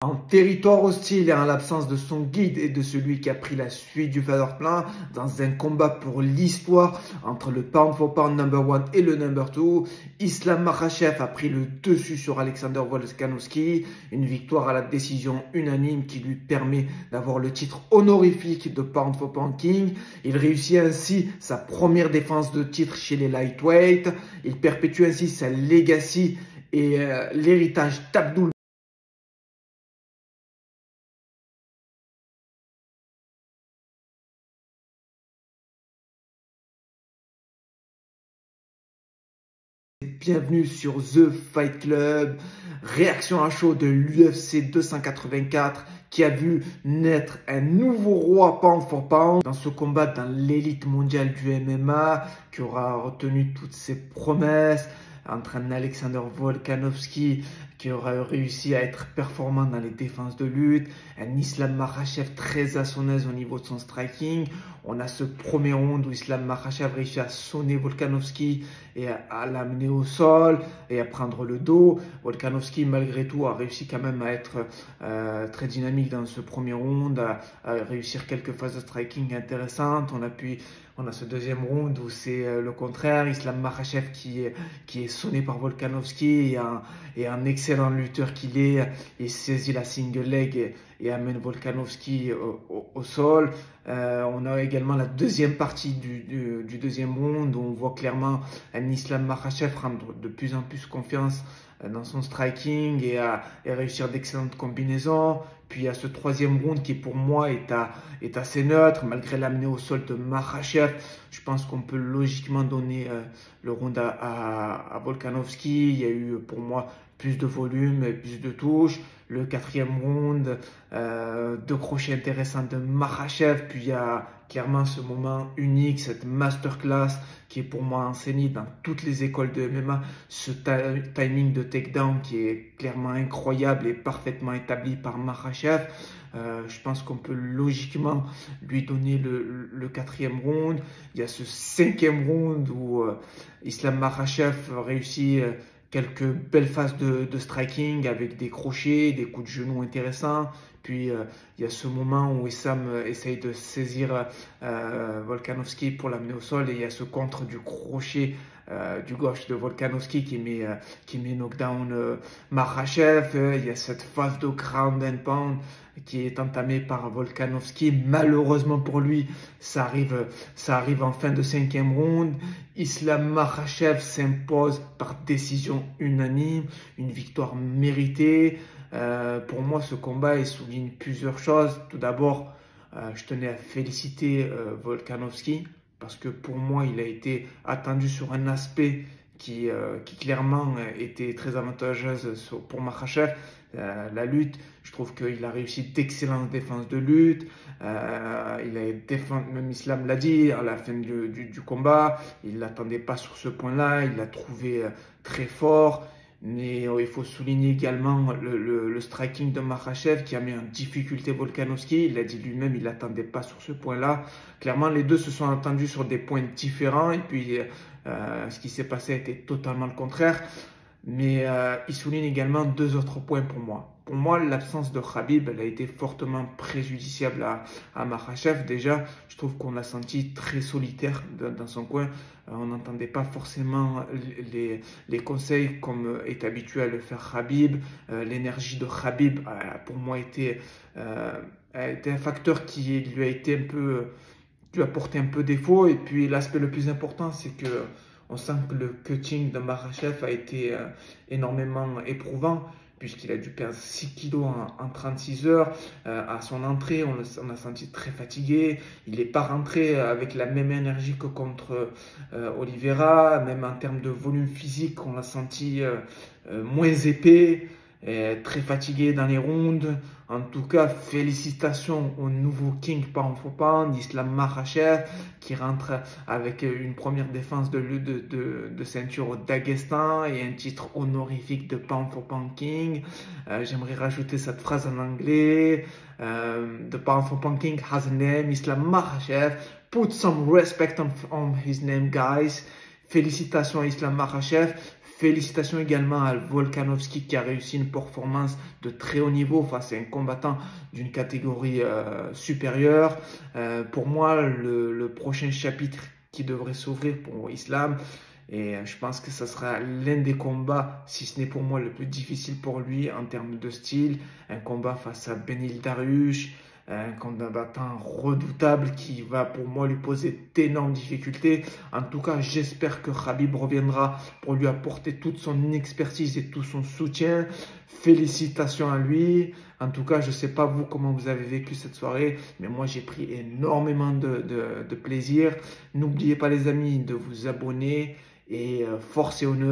En territoire hostile et en l'absence de son guide et de celui qui a pris la suite du Feather Plan, dans un combat pour l'histoire entre le pound for pound number 1 et le number 2, Islam Makhachev a pris le dessus sur Alexander Volkanovski, une victoire à la décision unanime qui lui permet d'avoir le titre honorifique de pound for pound king. Il réussit ainsi sa première défense de titre chez les lightweight, il perpétue ainsi sa legacy et l'héritage d'Abdul Bienvenue sur The Fight Club, réaction à chaud de l'UFC 284 qui a vu naître un nouveau roi pound for pound dans ce combat dans l'élite mondiale du MMA qui aura retenu toutes ses promesses entre un Alexander Volkanovski qui aura réussi à être performant dans les défenses de lutte, un Islam Makhachev très à son aise au niveau de son striking. On a ce premier round où Islam Makhachev réussit à sonner Volkanovski et à l'amener au sol et à prendre le dos. Volkanovski, malgré tout, a réussi quand même à être très dynamique dans ce premier round, à réussir quelques phases de striking intéressantes. On a ce deuxième round où c'est le contraire, Islam Makhachev qui est sonné par Volkanovski et un excellent lutteur qu'il est, il saisit la single leg et amène Volkanovski au sol. On a également la deuxième partie du deuxième round où on voit clairement un Islam Makhachev prendre de plus en plus confiance dans son striking et réussir d'excellentes combinaisons. Puis il y a ce troisième round qui pour moi est assez neutre malgré l'amener au sol de Makhachev. Je pense qu'on peut logiquement donner le round à Volkanovski. Il y a eu pour moi plus de volume, plus de touches. Le quatrième round, deux crochets intéressants de Makhachev. Puis il y a clairement ce moment unique, cette masterclass qui est pour moi enseignée dans toutes les écoles de MMA. Ce timing de takedown qui est clairement incroyable et parfaitement établi par Makhachev. Je pense qu'on peut logiquement lui donner le quatrième round. Il y a ce cinquième round où Islam Makhachev réussit quelques belles phases de striking avec des crochets, des coups de genoux intéressants. Puis il y a ce moment où Issam essaye de saisir Volkanovski pour l'amener au sol et il y a ce contre du crochet du gauche de Volkanovski qui met knockdown Makhachev. Il y a cette phase de ground and pound qui est entamée par Volkanovski. Malheureusement pour lui, ça arrive en fin de cinquième round. Islam Makhachev s'impose par décision unanime, une victoire méritée. Pour moi, ce combat il souligne plusieurs choses. Tout d'abord, je tenais à féliciter Volkanovski parce que pour moi, il a été attendu sur un aspect qui clairement était très avantageuse pour Makhachev. La lutte, je trouve qu'il a réussi d'excellentes défenses de lutte. Même Islam l'a dit à la fin du combat, il ne l'attendait pas sur ce point-là, il l'a trouvé très fort. Mais il faut souligner également le striking de Makhachev qui a mis en difficulté Volkanovski. Il l'a dit lui-même, il n'attendait pas sur ce point-là. Clairement, les deux se sont entendus sur des points différents. Et puis, ce qui s'est passé a été totalement le contraire. Mais il souligne également deux autres points pour moi. Pour moi, l'absence de Khabib elle a été fortement préjudiciable à Makhachev. Déjà, je trouve qu'on l'a senti très solitaire dans son coin. On n'entendait pas forcément les conseils comme est habitué à le faire Khabib. L'énergie de Khabib, pour moi, a été un facteur qui lui a été lui a porté un peu défaut. Et puis, l'aspect le plus important, c'est que on sent que le cutting de Makhachev a été énormément éprouvant puisqu'il a dû perdre 6 kilos en 36 heures. À son entrée, on l'a senti très fatigué. Il n'est pas rentré avec la même énergie que contre Oliveira. Même en termes de volume physique, on l'a senti moins épais. Très fatigué dans les rounds. En tout cas, félicitations au nouveau King Pound for Pound, Islam Makhachev, qui rentre avec une première défense de ceinture au Daghestan et un titre honorifique de Pound for Pound King. J'aimerais rajouter cette phrase en anglais. The Pound for Pound King has a name, Islam Makhachev. Put some respect on his name, guys. Félicitations à Islam Makhachev. Félicitations également à Volkanovski qui a réussi une performance de très haut niveau face à un combattant d'une catégorie supérieure. Pour moi, le prochain chapitre qui devrait s'ouvrir pour Islam, et je pense que ce sera l'un des combats, si ce n'est pour moi le plus difficile pour lui en termes de style, un combat face à Beneil Dariush, un combattant redoutable qui va pour moi lui poser d'énormes difficultés. En tout cas, j'espère que Khabib reviendra pour lui apporter toute son expertise et tout son soutien. Félicitations à lui. En tout cas, je ne sais pas vous comment vous avez vécu cette soirée, mais moi j'ai pris énormément de plaisir. N'oubliez pas les amis de vous abonner et force et honneur.